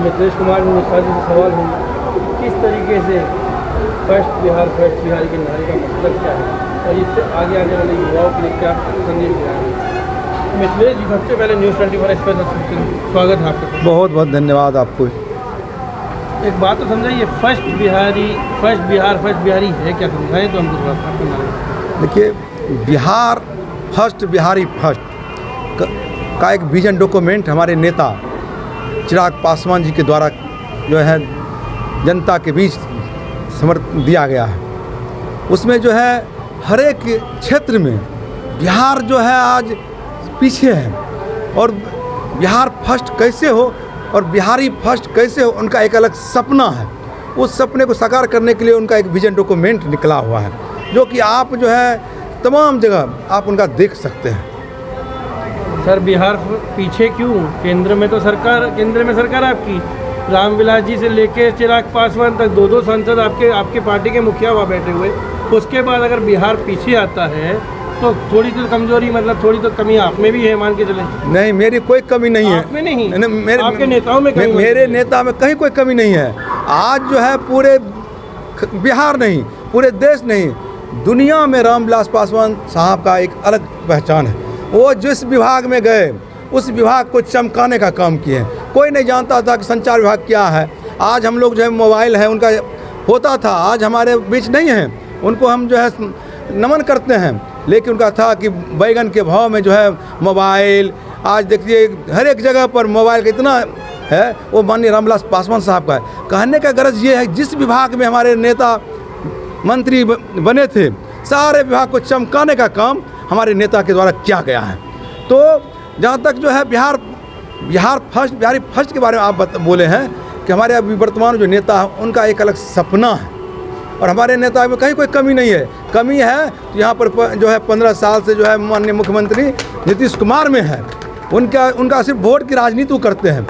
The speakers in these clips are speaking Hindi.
मिथिलेश कुमार मिश्रा जी से सवाल है, किस तरीके से फर्स्ट बिहार के नारे का मतलब क्या है और इससे आगे आने वाले युवाओं के लिए क्या संदेश दिया है? मिथिलेश जी, सबसे पहले न्यूज़ 24 एक्सप्रेस स्वागत है आपका। बहुत बहुत धन्यवाद आपको। एक बात तो समझाइए, फर्स्ट बिहारी है क्या, समझाएं तो हमको थोड़ा आपको। देखिए, बिहार फर्स्ट, बिहारी फर्स्ट का एक विजन डॉक्यूमेंट हमारे नेता चिराग पासवान जी के द्वारा जो है जनता के बीच समर्पित दिया गया है। उसमें जो है हर एक क्षेत्र में बिहार जो है आज पीछे है और बिहार फर्स्ट कैसे हो और बिहारी फर्स्ट कैसे हो, उनका एक अलग सपना है। उस सपने को साकार करने के लिए उनका एक विजन डॉक्यूमेंट निकला हुआ है, जो कि आप जो है तमाम जगह आप उनका देख सकते हैं। सर, बिहार पीछे क्यों? केंद्र में सरकार आपकी, रामविलास जी से लेके चिराग पासवान तक दो सांसद आपके पार्टी के मुखिया वहाँ बैठे हुए। उसके बाद अगर बिहार पीछे आता है तो थोड़ी तो कमजोरी, मतलब थोड़ी तो कमी आप में भी है, मान के चले। नहीं, मेरी कोई कमी नहीं है। आप में नहीं, आपके नेताओं में कमी, मेरे नेता में कहीं कोई कमी नहीं है। आज जो है पूरे बिहार नहीं, पूरे देश नहीं, दुनिया में रामविलास पासवान साहब का एक अलग पहचान है। वो जिस विभाग में गए उस विभाग को चमकाने का काम किए हैं। कोई नहीं जानता था कि संचार विभाग क्या है। आज हम लोग जो है मोबाइल है उनका होता था, आज हमारे बीच नहीं है, उनको हम जो है नमन करते हैं। लेकिन उनका था कि बैगन के भाव में जो है मोबाइल, आज देखिए हर एक जगह पर मोबाइल का इतना है, वो माननीय रामविलास पासवान साहब का है। कहने का गरज ये है, जिस विभाग में हमारे नेता मंत्री बने थे, सारे विभाग को चमकाने का काम हमारे नेता के द्वारा किया गया है। तो जहाँ तक जो है बिहारी फर्स्ट के बारे में आप बोले हैं कि हमारे अभी वर्तमान जो नेता है उनका एक अलग सपना है और हमारे नेता में कहीं कोई कमी नहीं है। कमी है तो यहाँ पर जो है 15 साल से जो है माननीय मुख्यमंत्री नीतीश कुमार में है। उनका सिर्फ वोट की राजनीति करते हैं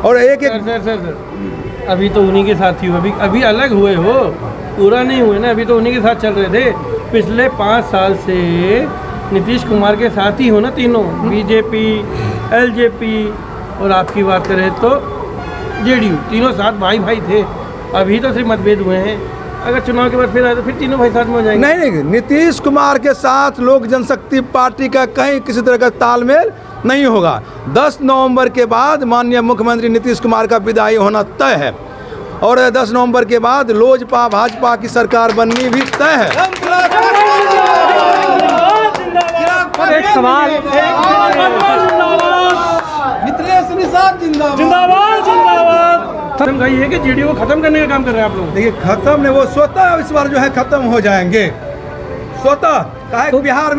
और सर, अभी तो उन्हीं के साथ ही हो, अभी अलग हुए हो, पूरा नहीं हुए ना, अभी तो उन्हीं के साथ चल रहे थे। पिछले 5 साल से नीतीश कुमार के साथ ही हो ना तीनों, बीजेपी, एलजेपी और आपकी बात करें तो जेडीयू, तीनों साथ भाई थे। अभी तो सिर्फ मतभेद हुए हैं, अगर चुनाव के बाद फिर आए तो फिर तीनों भाई साथ में हो जाएंगे। नहीं, नीतीश कुमार के साथ लोक जनशक्ति पार्टी का कहीं किसी तरह का तालमेल नहीं होगा। 10 नवंबर के बाद माननीय मुख्यमंत्री नीतीश कुमार का विदाई होना तय है और 10 नवंबर के बाद लोजपा भाजपा की सरकार बननी भी तय है। एक सवाल, खत्म है कि जेडीयू को खत्म करने का काम कर रहे हैं आप लोग? देखिए, खत्म नहीं, वो स्वतः इस बार जो है खत्म हो जाएंगे स्वतः। कहा तो बिहार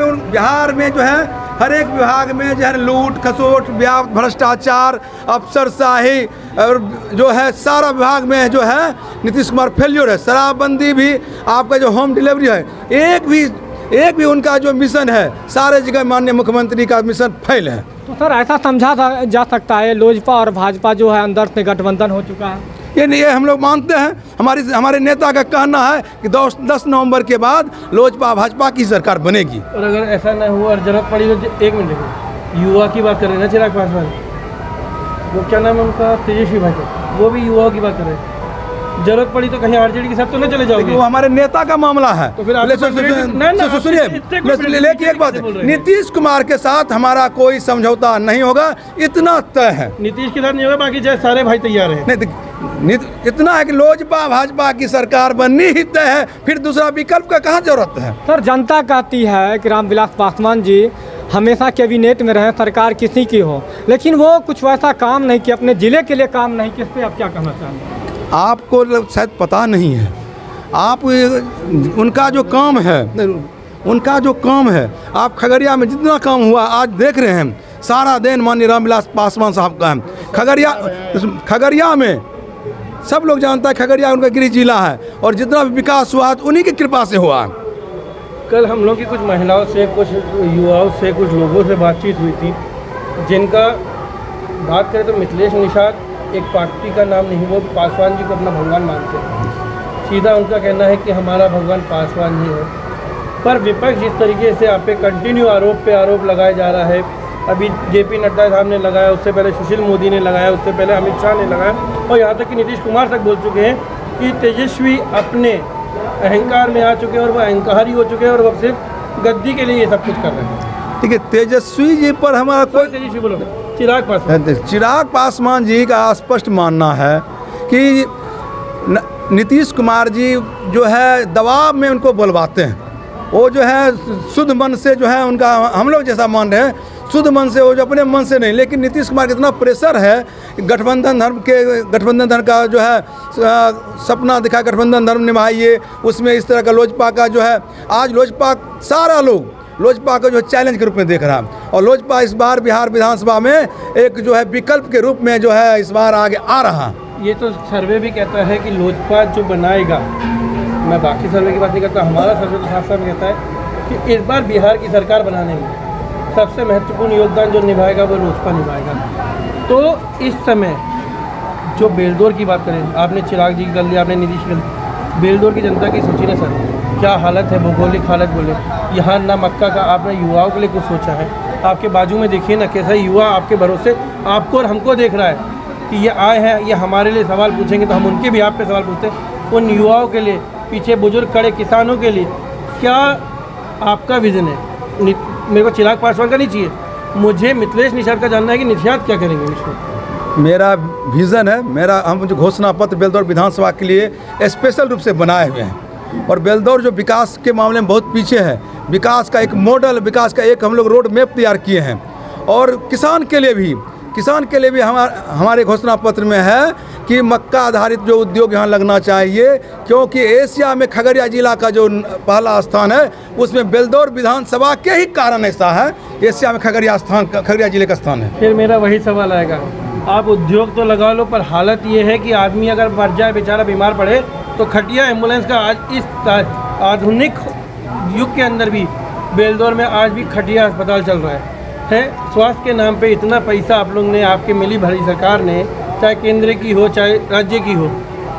में जो है हर एक विभाग में जो है लूट खसोट, व्यापक भ्रष्टाचार, अफसरशाही और जो है सारा विभाग में जो है नीतीश कुमार फेल्योर है। शराबबंदी भी, आपका जो होम डिलीवरी है, एक भी उनका जो मिशन है सारे जगह माननीय मुख्यमंत्री का मिशन फेल है। तो सर, ऐसा समझा जा सकता है लोजपा और भाजपा जो है अंदर से गठबंधन हो चुका है? ये हम लोग मानते हैं। हमारे नेता का कहना है कि 10 नवंबर के बाद लोजपा भाजपा की सरकार बनेगी। और अगर ऐसा न हुआ और जरूरत पड़ी तो एक मिनट देखो, युवा की बात कर रहे हैं ना चिराग पासवान, वो क्या नाम है उनका, तेजस्वी भाई, वो भी युवाओं की बात कर रहे हैं। जरूरत पड़ी तो कहीं आरजेडी के साथ तो न चले जाओगे? वो हमारे नेता का मामला है। तो फिर सुनिए, लेकिन एक बात, नीतीश कुमार के साथ हमारा कोई समझौता नहीं होगा, इतना तय है। नीतीश के साथ नहीं होगा, बाकी चाहे सारे भाई तैयार हैं। नहीं, इतना है कि लोजपा भाजपा की सरकार बननी ही तय है, फिर दूसरा विकल्प का कहाँ जरूरत है? सर, जनता कहती है कि रामविलास पासवान जी हमेशा कैबिनेट में रहे, सरकार किसी की हो, लेकिन वो कुछ वैसा काम नहीं किया, अपने जिले के लिए काम नहीं किया। इस पर आप क्या कहना चाहेंगे? आपको शायद पता नहीं है, आप उनका जो काम है, आप खगड़िया में जितना काम हुआ आज देख रहे हैं, सारा दिन माननीय रामविलास पासवान साहब का है। खगड़िया में सब लोग जानता है, खगड़िया उनका गृह जिला है और जितना भी विकास हुआ तो उन्हीं की कृपा से हुआ। कल हम लोग की कुछ महिलाओं से, कुछ युवाओं से, कुछ लोगों से बातचीत हुई थी, जिनका बात करें तो मिथिलेश निषाद एक पार्टी का नाम नहीं, वो पासवान जी को अपना भगवान मानते हैं। सीधा उनका कहना है कि हमारा भगवान पासवान ही है। पर विपक्ष जिस तरीके से आप पे कंटिन्यू आरोप लगाया जा रहा है अभी JP नड्डा साहब ने लगाया, उससे पहले सुशील मोदी ने लगाया, उससे पहले अमित शाह ने लगाया, और यहाँ तक कि नीतीश कुमार तक बोल चुके हैं कि तेजस्वी अपने अहंकार में आ चुके हैं और वो अहंकारी हो चुके हैं और वो सिर्फ गद्दी के लिए ये सब कुछ कर रहे हैं। ठीक है, तेजस्वी जी पर हमारा कोई तेजस्वी बोलो, चिराग पासवान जी का स्पष्ट मानना है कि नीतीश कुमार जी जो है दबाव में उनको बुलवाते हैं। वो जो है शुद्ध मन से जो है उनका, हम लोग जैसा मान रहे हैं शुद्ध मन से, वो जो अपने मन से नहीं, लेकिन नीतीश कुमार का इतना प्रेशर है, गठबंधन धर्म का जो है सपना दिखा, गठबंधन धर्म निभाइए, उसमें इस तरह का लोजपा का जो है, आज लोजपा सारा लोग लोजपा को जो चैलेंज के रूप में देख रहा है, और लोजपा इस बार बिहार विधानसभा में एक जो है विकल्प के रूप में जो है इस बार आगे आ रहा। ये तो सर्वे भी कहता है कि लोजपा जो बनाएगा, मैं बाकी सर्वे की बात नहीं करता, हमारा सर्वे तो साफ साफ कहता है कि इस बार बिहार की सरकार बनाने में सबसे महत्वपूर्ण योगदान जो निभाएगा वो लोजपा निभाएगा। तो इस समय जो बेलदौर की बात करें, आपने चिराग जी की कर लिया, आपने नीतीश कर लिया, बेलदौर की जनता की सोची ना सर, क्या हालत है, भौगोलिक हालत बोले यहाँ ना मक्का का, आपने युवाओं के लिए कुछ सोचा है? आपके बाजू में देखिए ना कैसा युवा आपके भरोसे आपको और हमको देख रहा है कि ये आए हैं, ये हमारे लिए सवाल पूछेंगे, तो हम उनके भी आप पे सवाल पूछते हैं। उन युवाओं के लिए, पीछे बुजुर्ग खड़े किसानों के लिए क्या आपका विज़न है? मेरे को चिराग पासवान का नहीं चाहिए, मुझे मिथिलेश निषाद का जानना है कि निषाद क्या करेंगे इसमें। मेरा विज़न है, हम जो घोषणा पत्र बेलदौर विधानसभा के लिए स्पेशल रूप से बनाए हुए हैं, और बेलदौर जो विकास के मामले में बहुत पीछे है, विकास का एक मॉडल, विकास का एक हम लोग रोड मैप तैयार किए हैं, और किसान के लिए भी हमारे घोषणा पत्र में है कि मक्का आधारित जो उद्योग यहाँ लगना चाहिए, क्योंकि एशिया में खगड़िया जिला का जो पहला स्थान है उसमें बेलदौर विधानसभा के ही कारण ऐसा है, एशिया में खगड़िया जिले का स्थान है। फिर मेरा वही सवाल आएगा, आप उद्योग तो लगा लो, पर हालत ये है कि आदमी अगर मर जाए, बेचारा बीमार पड़े, तो खटिया एम्बुलेंस का आज इस आधुनिक युग के अंदर भी बेलदौर में आज भी खटिया अस्पताल चल रहा है। स्वास्थ्य के नाम पे इतना पैसा आप लोग ने, आपके मिली भरी सरकार ने, चाहे केंद्र की हो चाहे राज्य की हो,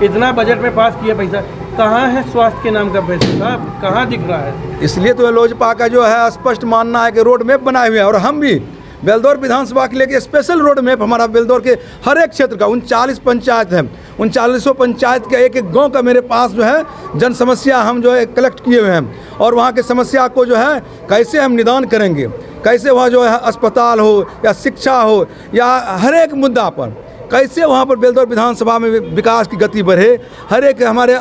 इतना बजट में पास किया पैसा, कहाँ है स्वास्थ्य के नाम का पैसा साहब, कहाँ दिख रहा है? इसलिए तो लोजपा का जो है स्पष्ट मानना है कि रोड मैप बनाए हुए हैं, और हम भी बेलदौर विधानसभा के लिए स्पेशल रोड मैप हमारा बेलदौर के हर एक क्षेत्र का 39 पंचायत है, 39 पंचायत के एक एक गांव का मेरे पास जो है जन समस्या हम जो है कलेक्ट किए हुए हैं, और वहाँ के समस्या को जो है कैसे हम निदान करेंगे, कैसे वहाँ जो है अस्पताल हो या शिक्षा हो या हर एक मुद्दा पर कैसे वहाँ पर बेलदौर विधानसभा में विकास की गति बढ़े, हर एक हमारे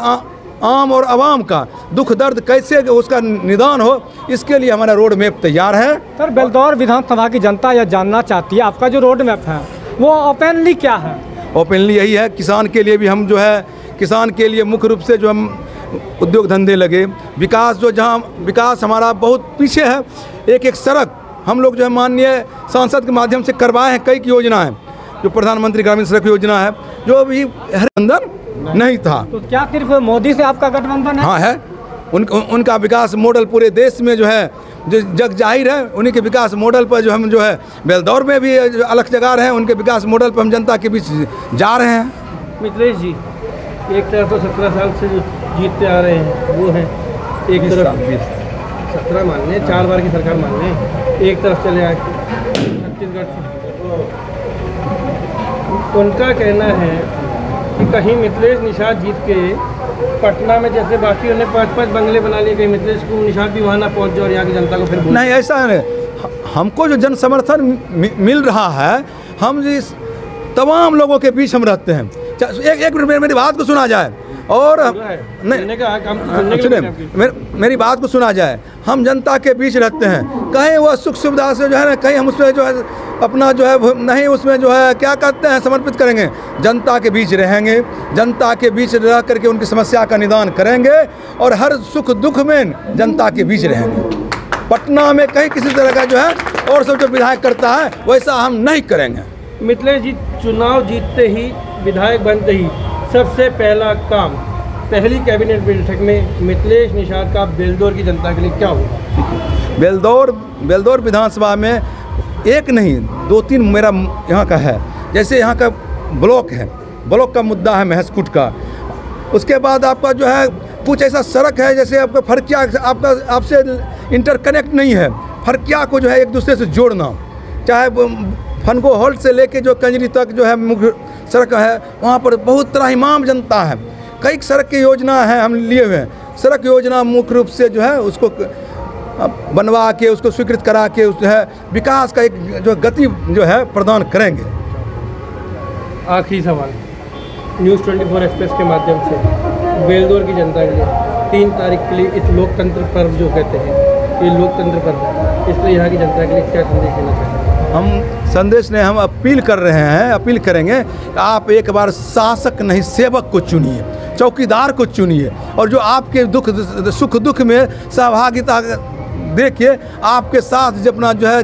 आम और आवाम का दुख दर्द कैसे उसका निदान हो, इसके लिए हमारा रोड मैप तैयार है। सर, बेलदौर विधानसभा की जनता यह जानना चाहती है आपका जो रोड मैप है वो ओपनली क्या है? ओपनली यही है, किसान के लिए भी हम जो है, किसान के लिए मुख्य रूप से जो हम उद्योग धंधे लगे, विकास जो जहाँ विकास हमारा बहुत पीछे है, एक एक सड़क हम लोग जो है माननीय सांसद के माध्यम से करवाए हैं, कई योजनाएं, जो प्रधानमंत्री ग्रामीण सड़क योजना है, जो अभी गठबंधन नहीं था। तो क्या सिर्फ मोदी से आपका गठबंधन है? हाँ है, उनका विकास मॉडल पूरे देश में जो है जो जग जाहिर है, उन्हीं के विकास मॉडल पर जो हम जो है बेलदौर में भी अलग जगह रहे हैं, उनके विकास मॉडल पर हम जनता के बीच जा रहे हैं। मिथिलेश जी, एक तरफ तो 17 साल से जो जीतते आ रहे हैं वो हैं, एक तरफ 17 मान लें, 4 बार की सरकार मान लें, एक तरफ चले आए छत्तीसगढ़ से, उनका कहना है कि कहीं मिथिलेश निषाद जीत के पटना में जैसे बाकी उन्हें 5-5 बंगले बना लिए, कहीं मिथिलेश को निषाद भी वहाँ ना पहुँच जाए और यहाँ की जनता को फिर नहीं, ऐसा है, हमको जो जन समर्थन मिल रहा है, हम इस तमाम लोगों के बीच हम रहते हैं। एक मिनट मेरी बात को सुना जाए, और मेरी बात को सुना जाए, हम जनता के बीच रहते हैं, कहीं वो सुख सुविधा से जो है ना, कहीं हम उसमें जो है अपना जो है नहीं, उसमें जो है क्या कहते हैं समर्पित करेंगे, जनता के बीच रहेंगे, जनता के बीच रह करके उनकी समस्या का निदान करेंगे, और हर सुख दुख में जनता के बीच रहेंगे। पटना में कहीं किसी तरह का जो है और सब जो विधायक करता है वैसा हम नहीं करेंगे। मिथिलेश जी, चुनाव जीतते ही, विधायक बनते ही सबसे पहला काम, पहली कैबिनेट बैठक में मिथिलेश निषाद का बेलदौर की जनता के लिए क्या होगा? बेलदौर विधानसभा में एक नहीं 2-3 मेरा यहाँ का है, जैसे यहाँ का ब्लॉक है, ब्लॉक का मुद्दा है महसकुट का, उसके बाद आपका जो है कुछ ऐसा सड़क है, जैसे आपका फरकिया आपसे इंटरकनेक्ट नहीं है, फरकिया को जो है एक दूसरे से जोड़ना, चाहे फनको हॉल्ट से लेके जो कंजरी तक जो है मुख्य सड़क है, वहाँ पर बहुत त्राहिमाम जनता है। कई सड़क की योजना है हम लिए हुए हैं। सड़क योजना मुख्य रूप से जो है उसको बनवा के उसको स्वीकृत करा के उस जो है विकास का एक जो गति जो है प्रदान करेंगे। आखिरी सवाल, न्यूज़ 24 एक्सप्रेस के माध्यम से बेलदौर की जनता के लिए 3 तारीख के लिए इस लोकतंत्र पर्व जो कहते हैं, ये लोकतंत्र पर्व, इसलिए यहाँ की जनता के लिए क्या संदेश देना चाहते हैं? हम संदेश ने हम अपील कर रहे हैं, अपील करेंगे कि आप एक बार शासक नहीं सेवक को चुनिए, चौकीदार को चुनिए, और जो आपके सुख दुख में सहभागिता देखिए, आपके साथ जो अपना जो है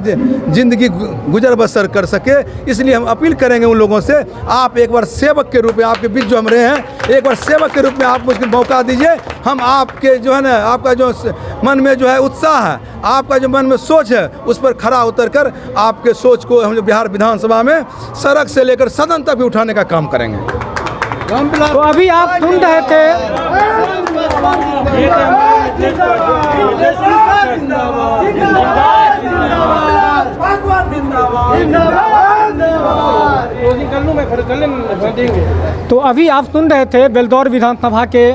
ज़िंदगी गुजर बसर कर सके। इसलिए हम अपील करेंगे उन लोगों से, आप एक बार सेवक के रूप में, आपके बीच जो हम रहे हैं, एक बार सेवक के रूप में आप मुझे मौका दीजिए। हम आपके जो है ना, आपका जो मन में जो है उत्साह है, आपका जो मन में सोच है, उस पर खरा उतर कर आपके सोच को हम बिहार विधानसभा में सड़क से लेकर सदन तक भी उठाने का काम करेंगे। तो अभी आप सुन रहे थे बेलदौर विधानसभा के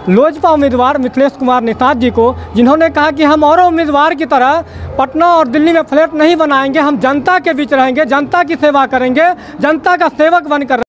लोजपा उम्मीदवार मिथिलेश कुमार निषाद जी को, जिन्होंने कहा कि हम और उम्मीदवार की तरह पटना और दिल्ली में फ्लैट नहीं बनाएंगे, हम जनता के बीच रहेंगे, जनता की सेवा करेंगे, जनता का सेवक बनकर